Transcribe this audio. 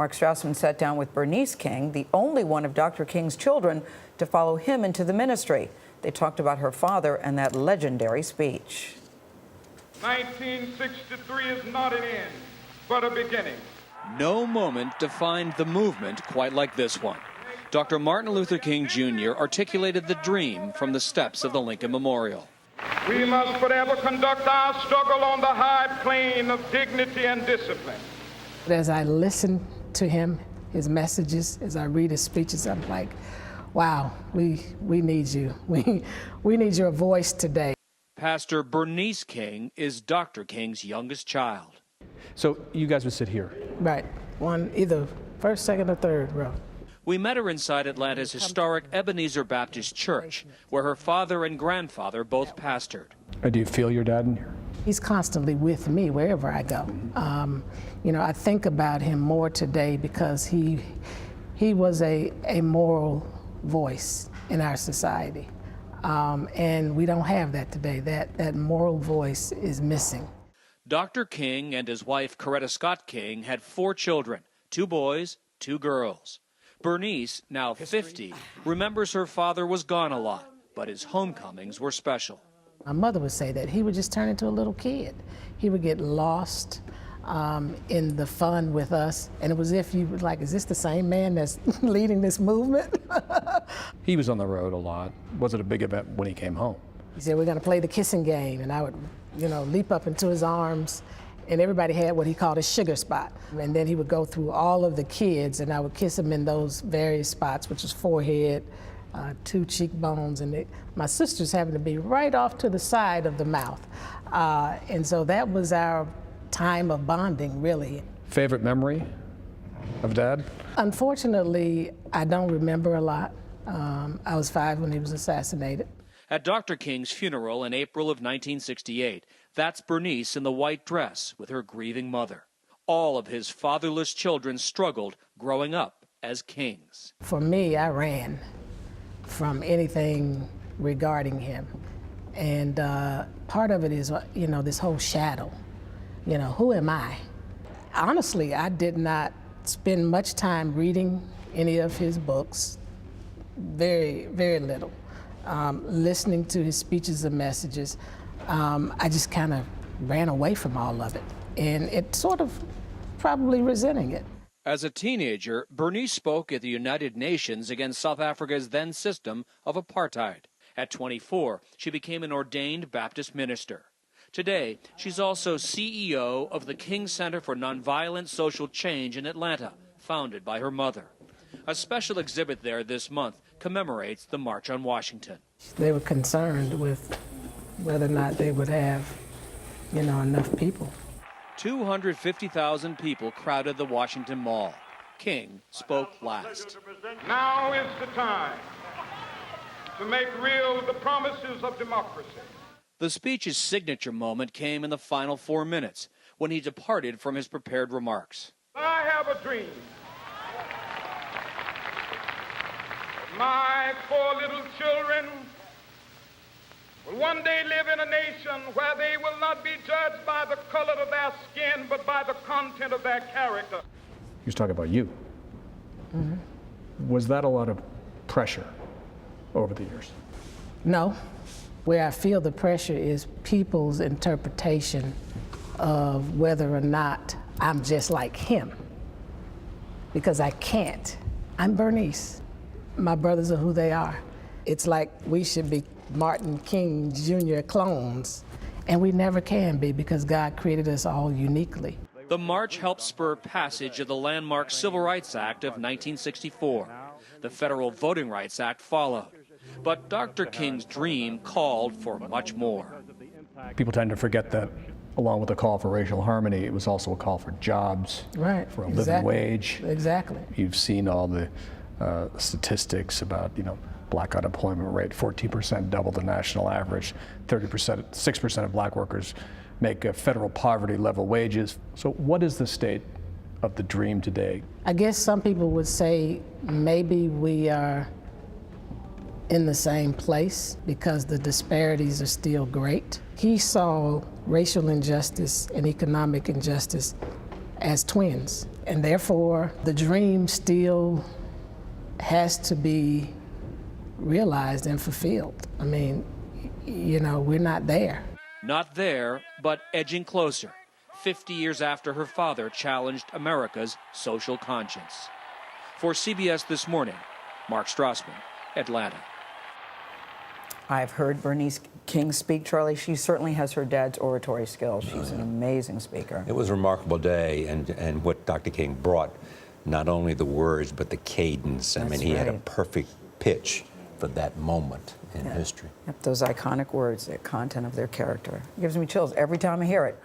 Mark Strassmann sat down with Bernice King, the only one of Dr. King's children to follow him into the ministry. They talked about her father and that legendary speech. 1963 is not an end, but a beginning. No moment defined the movement quite like this one. Dr. Martin Luther King Jr. articulated the dream from the steps of the Lincoln Memorial. We must forever conduct our struggle on the high plane of dignity and discipline. As I listen to him, his messages, as I read his speeches, I'm like, wow, we need you. We need your voice today. Pastor Bernice King is Dr. King's youngest child. So you guys would sit here? Right, one, either first, second, or third row. We met her inside Atlanta's historic Ebenezer Baptist Church, where her father and grandfather both pastored. Do you feel your dad in here? He's constantly with me wherever I go. You know, I think about him more today because he was a moral voice in our society. And we don't have that today. That moral voice is missing. Dr. King and his wife, Coretta Scott King, had 4 children, 2 boys, 2 girls. Bernice, now 50, remembers her father was gone a lot, but his homecomings were special. My mother would say that he would just turn into a little kid. He would get lost in the fun with us, and it was as if you were like, is this the same man that's leading this movement? He was on the road a lot. Was it a big event when he came home? He said, we're gonna play the kissing game, and I would, you know, leap up into his arms, and everybody had what he called a sugar spot. And then he would go through all of the kids, and I would kiss him in those various spots, which was forehead, 2 cheekbones, and my sisters happened to be right off to the side of the mouth. And so that was our time of bonding, really. Favorite memory of Dad? Unfortunately, I don't remember a lot. I was 5 when he was assassinated. At Dr. King's funeral in April of 1968, that's Bernice in the white dress with her grieving mother. All of his fatherless children struggled growing up as kings. For me, I ran from anything regarding him. And part of it is, you know, this whole shadow. You know, who am I? Honestly, I did not spend much time reading any of his books, very, very little. Listening to his speeches and messages, I just kind of ran away from all of it, and it sort of probably resenting it. As a teenager, Bernice spoke at the United Nations against South Africa's then system of apartheid. At 24, she became an ordained Baptist minister. Today, she's also CEO of the King Center for Nonviolent Social Change in Atlanta, founded by her mother. A special exhibit there this month commemorates the March on Washington. They were concerned with whether or not they would have, you know, enough people. 250,000 people crowded the Washington Mall. King spoke last. Now is the time to make real the promises of democracy. The speech's signature moment came in the final 4 minutes, when he departed from his prepared remarks. I have a dream. My 4 little children will one day live in a nation where they will not be judged by the color of their skin, but by the content of their character. He was talking about you. Mm-hmm. Was that a lot of pressure over the years? No. Where I feel the pressure is people's interpretation of whether or not I'm just like him. Because I can't. I'm Bernice. My brothers are who they are. It's like we should be Martin King Jr. clones, and we never can be because God created us all uniquely. The march helped spur passage of the landmark Civil Rights Act of 1964. The Federal Voting Rights Act followed. But Dr. King's dream called for much more. People tend to forget that along with the call for racial harmony, it was also a call for jobs, right, for a living wage. Exactly. You've seen all the statistics about, you know, black unemployment rate, 14%, double the national average, 30%, 6% of black workers make federal poverty level wages. So what is the state of the dream today? I guess some people would say maybe we are in the same place because the disparities are still great. He saw racial injustice and economic injustice as twins. And therefore, the dream still has to be realized and fulfilled. I mean, you know, we're not there. Not there, but edging closer, 50 years after her father challenged America's social conscience. For CBS This Morning, Mark Strassmann, Atlanta. I've heard Bernice King speak, Charlie. She certainly has her dad's oratory skills. She's an amazing speaker. It was a remarkable day, and what Dr. King brought, not only the words, but the cadence. I mean, he had a perfect pitch for that moment in history. Yep, those iconic words, the content of their character. It gives me chills every time I hear it.